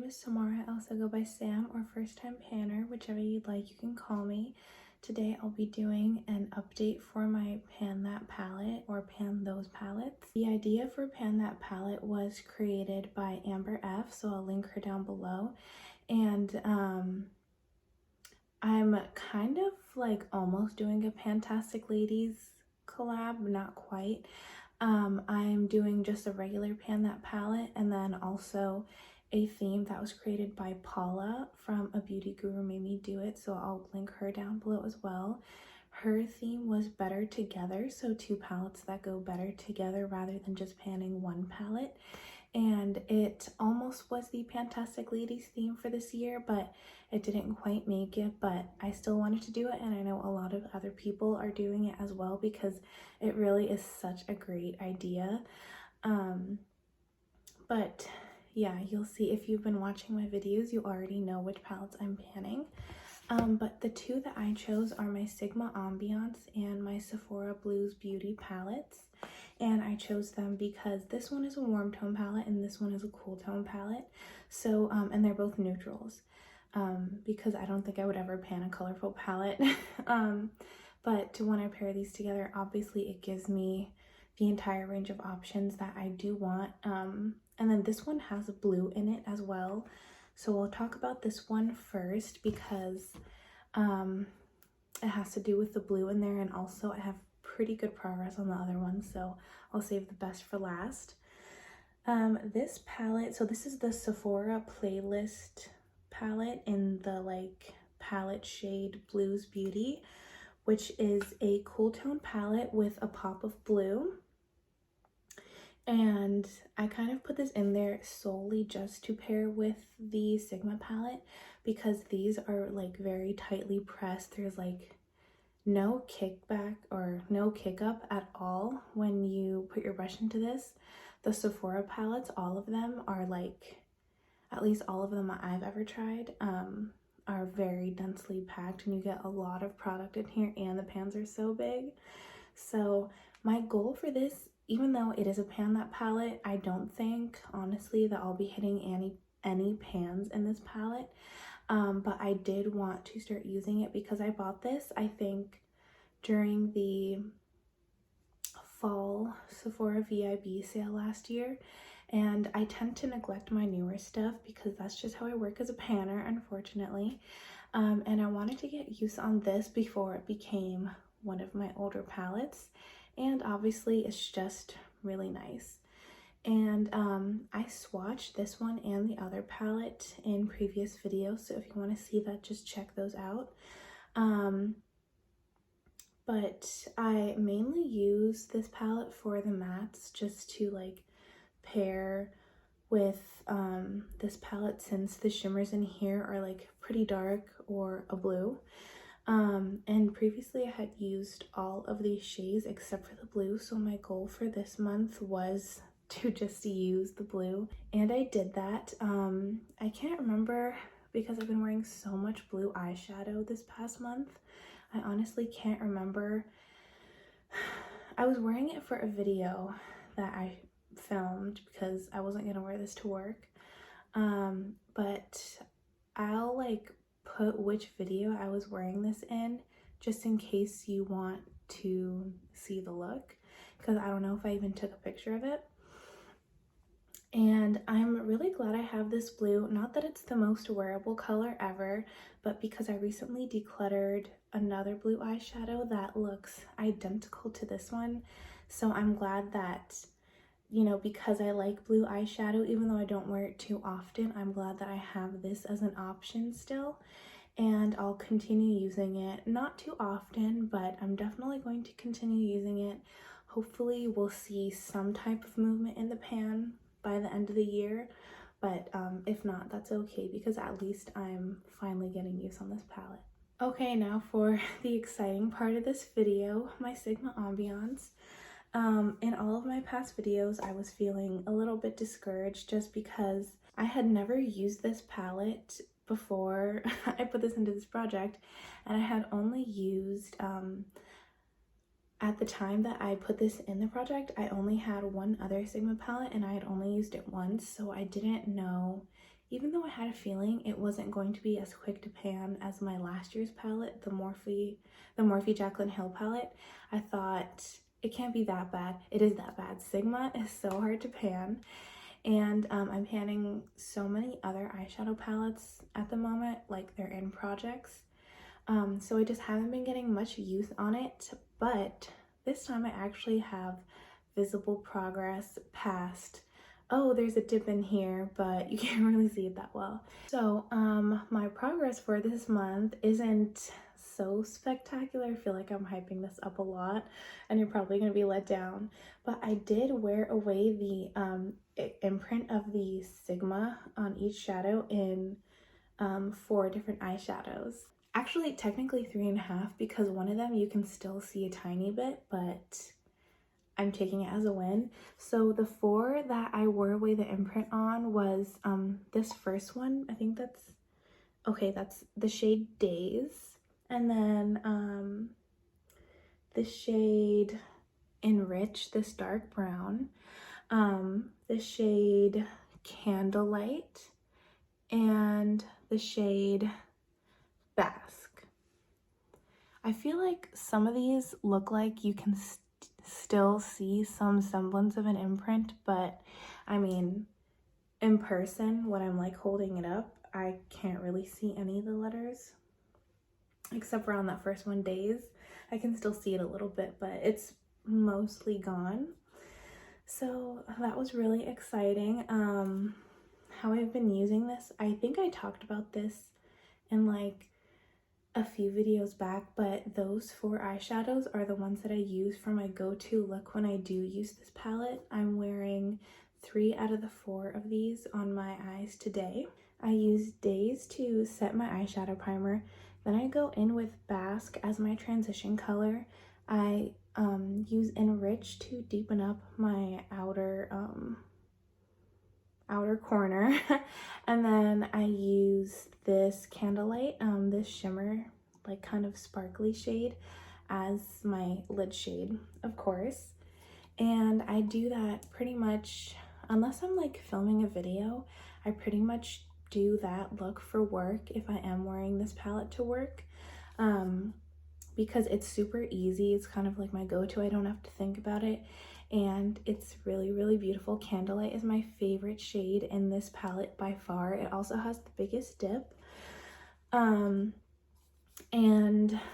is Samara. I also go by Sam or First Time Panner, whichever you'd like, you can call me. Today I'll be doing an update for my Pan That palette or Pan Those palettes. The idea for Pan That palette was created by Amber F, so I'll link her down below. And I'm kind of like almost doing a Pantastic Ladies collab, not quite. I'm doing just a regular Pan That palette and then also a theme that was created by Paula from A Beauty Guru Made Me Do It, so I'll link her down below as well. Her theme was better together, so two palettes that go better together rather than just panning one palette. And it almost was the Pantastic Ladies theme for this year, but it didn't quite make it. But I still wanted to do it, and I know a lot of other people are doing it as well because it really is such a great idea. But yeah, you'll see if you've been watching my videos, you already know which palettes I'm panning. But the two that I chose are my Sigma Ambiance and my Sephora Blues Beauty palettes. And I chose them because this one is a warm tone palette and this one is a cool tone palette. So, and they're both neutrals. Because I don't think I would ever pan a colorful palette. But when I pair these together, obviously it gives me the entire range of options that I do want. And then this one has a blue in it as well. So we'll talk about this one first because it has to do with the blue in there, and also I have pretty good progress on the other one, so I'll save the best for last. This palette, so this is the Sephora Playlist palette in the like palette shade Blues Beauty, which is a cool tone palette with a pop of blue. And I kind of put this in there solely just to pair with the Sigma palette because these are like very tightly pressed. There's like no kickback or no kick up at all when you put your brush into this. The Sephora palettes, all of them are like, at least all of them I've ever tried, are very densely packed and you get a lot of product in here, and the pans are so big. So my goal for this, even though it is a Pan That palette, I don't think honestly that I'll be hitting any pans in this palette. But I did want to start using it because I bought this, I think, during the fall Sephora VIB sale last year. And I tend to neglect my newer stuff because that's just how I work as a panner, unfortunately. And I wanted to get use on this before it became one of my older palettes. And obviously it's just really nice. And I swatched this one and the other palette in previous videos, so if you want to see that, just check those out. But I mainly use this palette for the mattes just to like pair with this palette, since the shimmers in here are like pretty dark or a blue. And previously I had used all of these shades except for the blue, so my goal for this month was to just use the blue, and I did that. I can't remember because I've been wearing so much blue eyeshadow this past month. I honestly can't remember. I was wearing it for a video that I filmed because I wasn't gonna wear this to work, but I'll like put which video I was wearing this in just in case you want to see the look, because I don't know if I even took a picture of it. And I'm really glad I have this blue. Not that it's the most wearable color ever, but because I recently decluttered another blue eyeshadow that looks identical to this one. So I'm glad that, you know, because I like blue eyeshadow, even though I don't wear it too often, I'm glad that I have this as an option still. And I'll continue using it, not too often, but I'm definitely going to continue using it. Hopefully we'll see some type of movement in the pan by the end of the year, but if not, that's okay because at least I'm finally getting use on this palette. Okay, now for the exciting part of this video, my Sigma Ambiance. In all of my past videos, I was feeling a little bit discouraged just because I had never used this palette before I put this into this project, and I had only used at the time that I put this in the project, I only had one other Sigma palette and I had only used it once, so I didn't know even though I had a feeling it wasn't going to be as quick to pan as my last year's palette, the Morphe Jaclyn Hill palette, I thought it can't be that bad. It is that bad. Sigma is so hard to pan. And I'm panning so many other eyeshadow palettes at the moment, like they're in projects. So I just haven't been getting much use on it, but this time I actually have visible progress past, oh, there's a dip in here, but you can't really see it that well. So my progress for this month isn't so spectacular. I feel like I'm hyping this up a lot and you're probably going to be let down, but I did wear away the imprint of the Sigma on each shadow in 4 different eyeshadows. Actually, technically 3.5, because one of them you can still see a tiny bit, but I'm taking it as a win. So the 4 that I wore away the imprint on was this first one. I think that's the shade Days, and then the shade Enrich, this dark brown, the shade Candlelight, and the shade Basque. I feel like some of these look like you can still see some semblance of an imprint, but I mean, in person, when I'm like holding it up, I can't really see any of the letters, except for on that first one, Days. I can still see it a little bit, but it's mostly gone. So that was really exciting. How I've been using this, I think I talked about this in like a few videos back, but those 4 eyeshadows are the ones that I use for my go-to look when I do use this palette. I'm wearing 3 out of the 4 of these on my eyes today. I use Days to set my eyeshadow primer, then I go in with Basque as my transition color. I use Enrich to deepen up my outer corner, and then I use this Candlelight, this shimmer, like kind of sparkly shade, as my lid shade, of course. And I do that pretty much, unless I'm like filming a video, I pretty much do that look for work if I am wearing this palette to work, because it's super easy. It's kind of like my go-to. I don't have to think about it, and it's really, really beautiful. Candlelight is my favorite shade in this palette by far. It also has the biggest dip, and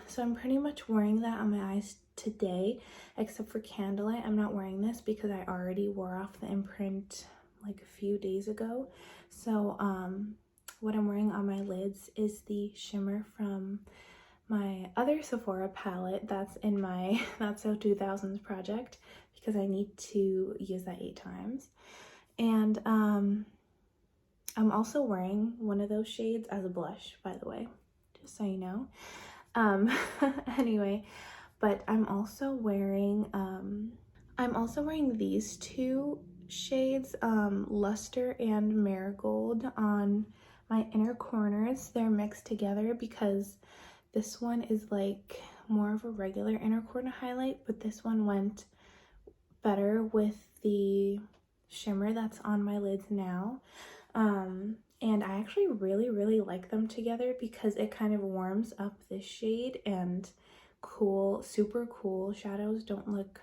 so I'm pretty much wearing that on my eyes today, except for Candlelight. I'm not wearing this because I already wore off the imprint like a few days ago. So what I'm wearing on my lids is the shimmer from my other Sephora palette that's in my That's So 2000s project, because I need to use that 8 times. And I'm also wearing one of those shades as a blush, by the way, just so you know. Anyway, but I'm also wearing these 2 shades, Luster and Marigold, on my inner corners. They're mixed together because this one is like more of a regular inner corner highlight, but this one went better with the shimmer that's on my lids now. And I actually really, really like them together because it kind of warms up this shade, and super cool shadows don't look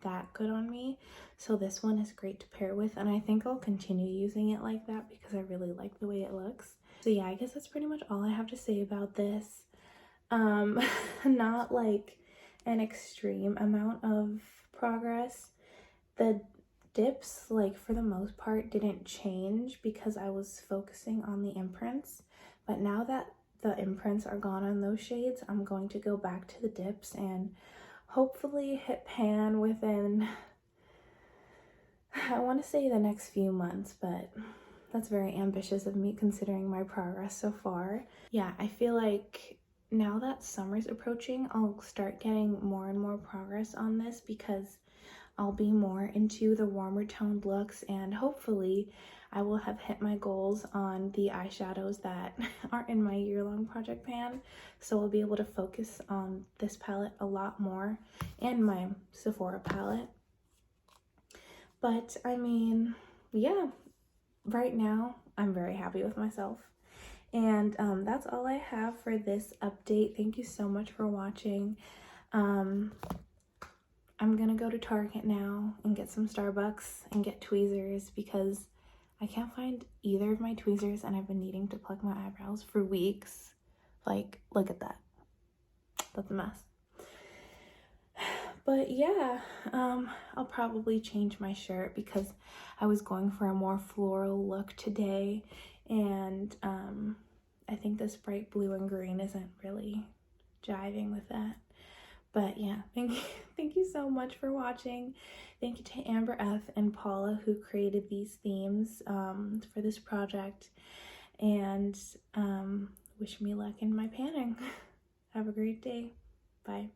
that good on me. So this one is great to pair with, and I think I'll continue using it like that because I really like the way it looks. So yeah, I guess that's pretty much all I have to say about this. Not like an extreme amount of progress. The dips, like for the most part, didn't change because I was focusing on the imprints, but now that the imprints are gone on those shades, I'm going to go back to the dips and hopefully hit pan within, I want to say the next few months, but that's very ambitious of me considering my progress so far. Yeah, I feel like now that summer's approaching, I'll start getting more and more progress on this because I'll be more into the warmer toned looks, and hopefully I will have hit my goals on the eyeshadows that are in my year-long project pan. So I'll be able to focus on this palette a lot more and my Sephora palette. But I mean, yeah, right now I'm very happy with myself. And that's all I have for this update. Thank you so much for watching. I'm gonna go to Target now and get some Starbucks and get tweezers because I can't find either of my tweezers and I've been needing to pluck my eyebrows for weeks. Like, look at that. That's a mess. But yeah, I'll probably change my shirt because I was going for a more floral look today, and I think this bright blue and green isn't really jiving with that. But yeah, thank you so much for watching. Thank you to Amber F and Paula who created these themes for this project, and wish me luck in my panning. Have a great day. Bye.